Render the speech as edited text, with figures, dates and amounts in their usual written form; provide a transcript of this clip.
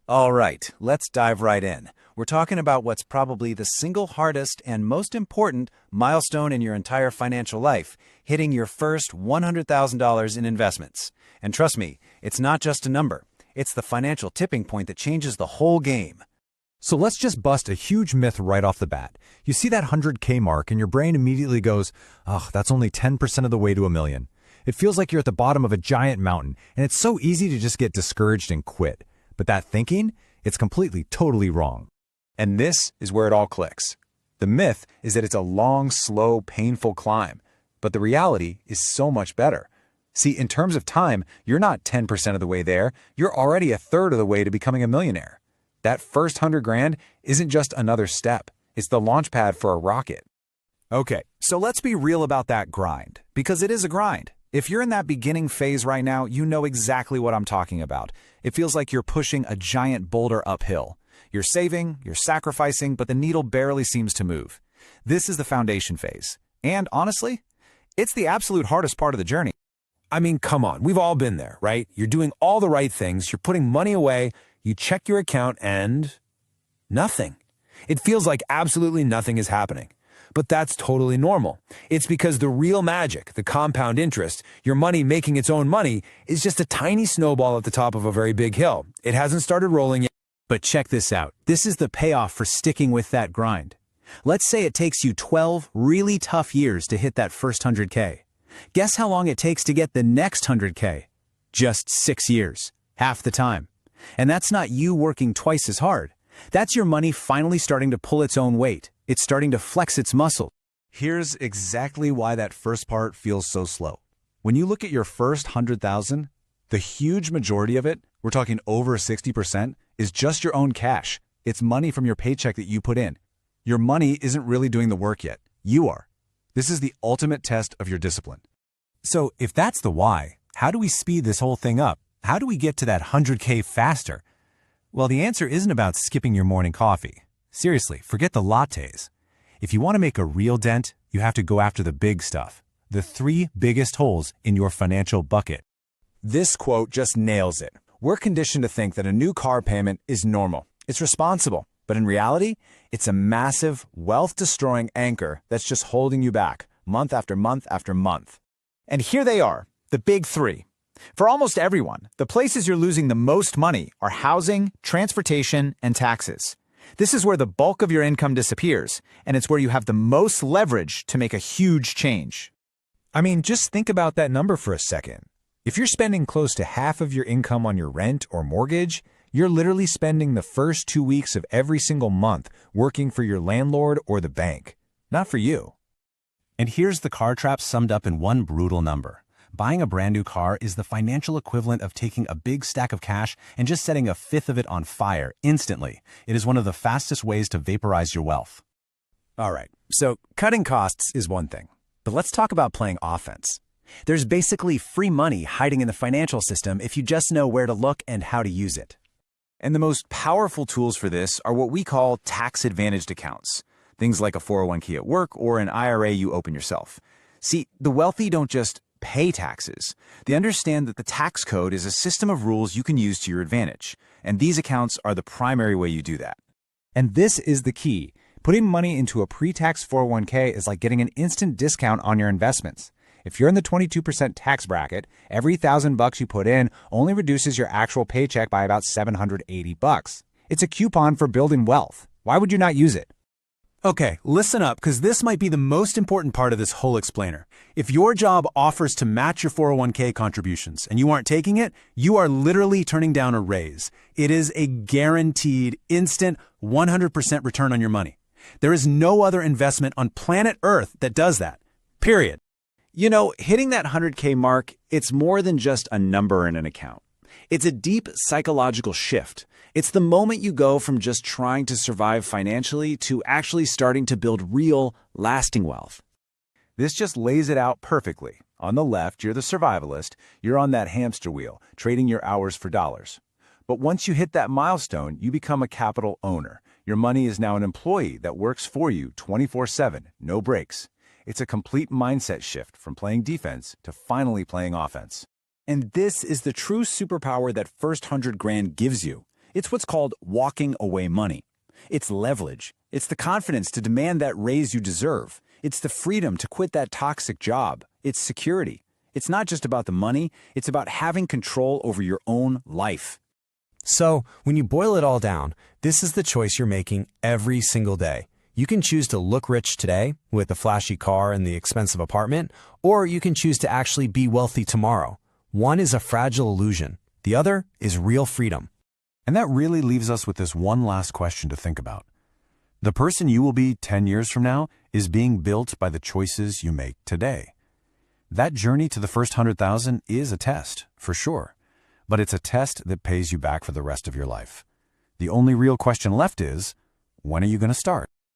All right, let's dive right in. We're talking about what's probably the single hardest and most important milestone in your entire financial life, hitting your first $100,000 in investments. And trust me, it's not just a number. It's the financial tipping point that changes the whole game. So let's just bust a huge myth right off the bat. You see that 100K mark and your brain immediately goes, oh, that's only 10% of the way to a million. It feels like you're at the bottom of a giant mountain, and it's so easy to just get discouraged and quit. But that thinking, it's completely, totally wrong. And this is where it all clicks. The myth is that it's a long, slow, painful climb. But the reality is so much better. See, in terms of time, you're not 10% of the way there. You're already a third of the way to becoming a millionaire. That first 100 grand isn't just another step. It's the launch pad for a rocket. Okay, so let's be real about that grind, because it is a grind. If you're in that beginning phase right now, you know exactly what I'm talking about. It feels like you're pushing a giant boulder uphill. You're saving, you're sacrificing, but the needle barely seems to move. This is the foundation phase. And honestly, it's the absolute hardest part of the journey. I mean, come on, we've all been there, right? You're doing all the right things, you're putting money away, you check your account, and nothing. It feels like absolutely nothing is happening. But that's totally normal. It's because the real magic, the compound interest, your money making its own money, is just a tiny snowball at the top of a very big hill. It hasn't started rolling yet. But check this out. This is the payoff for sticking with that grind. Let's say it takes you 12 really tough years to hit that first 100K. Guess how long it takes to get the next 100K? Just 6 years. Half the time. And that's not you working twice as hard. That's your money finally starting to pull its own weight. It's starting to flex its muscle. Here's exactly why that first part feels so slow. When you look at your first 100,000, the huge majority of it, we're talking over 60%, is just your own cash. It's money from your paycheck that you put in. Your money isn't really doing the work yet. You are. This is the ultimate test of your discipline. So if that's the why, how do we speed this whole thing up? How do we get to that 100K faster? Well, the answer isn't about skipping your morning coffee. Seriously, forget the lattes. If you want to make a real dent, you have to go after the big stuff. The 3 biggest holes in your financial bucket. This quote just nails it. We're conditioned to think that a new car payment is normal. It's responsible. But in reality, it's a massive, wealth-destroying anchor that's just holding you back, month after month after month. And here they are, the big 3. For almost everyone, the places you're losing the most money are housing, transportation, and taxes. This is where the bulk of your income disappears, and it's where you have the most leverage to make a huge change. I mean, just think about that number for a second. If you're spending close to half of your income on your rent or mortgage, you're literally spending the first 2 weeks of every single month working for your landlord or the bank, not for you. And here's the car trap summed up in one brutal number. Buying a brand new car is the financial equivalent of taking a big stack of cash and just setting a fifth of it on fire instantly. It is one of the fastest ways to vaporize your wealth. All right, so cutting costs is one thing, but let's talk about playing offense. There's basically free money hiding in the financial system if you just know where to look and how to use it. And the most powerful tools for this are what we call tax-advantaged accounts. Things like a 401k at work or an IRA you open yourself. See, the wealthy don't just pay taxes. They understand that the tax code is a system of rules you can use to your advantage, and these accounts are the primary way you do that. And this is the key. Putting money into a pre-tax 401k is like getting an instant discount on your investments. If you're in the 22% tax bracket, every $1,000 you put in only reduces your actual paycheck by about $780. It's a coupon for building wealth. Why would you not use it? Okay, listen up, because this might be the most important part of this whole explainer. If your job offers to match your 401k contributions and you aren't taking it, you are literally turning down a raise. It is a guaranteed, instant, 100% return on your money. There is no other investment on planet Earth that does that. Period. You know, hitting that 100K mark, it's more than just a number in an account. It's a deep psychological shift. It's the moment you go from just trying to survive financially to actually starting to build real, lasting wealth. This just lays it out perfectly. On the left, you're the survivalist. You're on that hamster wheel, trading your hours for dollars. But once you hit that milestone, you become a capital owner. Your money is now an employee that works for you 24/7, no breaks. It's a complete mindset shift from playing defense to finally playing offense. And this is the true superpower that first 100 grand gives you. It's what's called walking away money. It's leverage. It's the confidence to demand that raise you deserve. It's the freedom to quit that toxic job. It's security. It's not just about the money, it's about having control over your own life. So, when you boil it all down, this is the choice you're making every single day. You can choose to look rich today with the flashy car and the expensive apartment, or you can choose to actually be wealthy tomorrow. One is a fragile illusion. The other is real freedom. And that really leaves us with this one last question to think about. The person you will be 10 years from now is being built by the choices you make today. That journey to the first 100,000 is a test, for sure, but it's a test that pays you back for the rest of your life. The only real question left is, when are you going to start?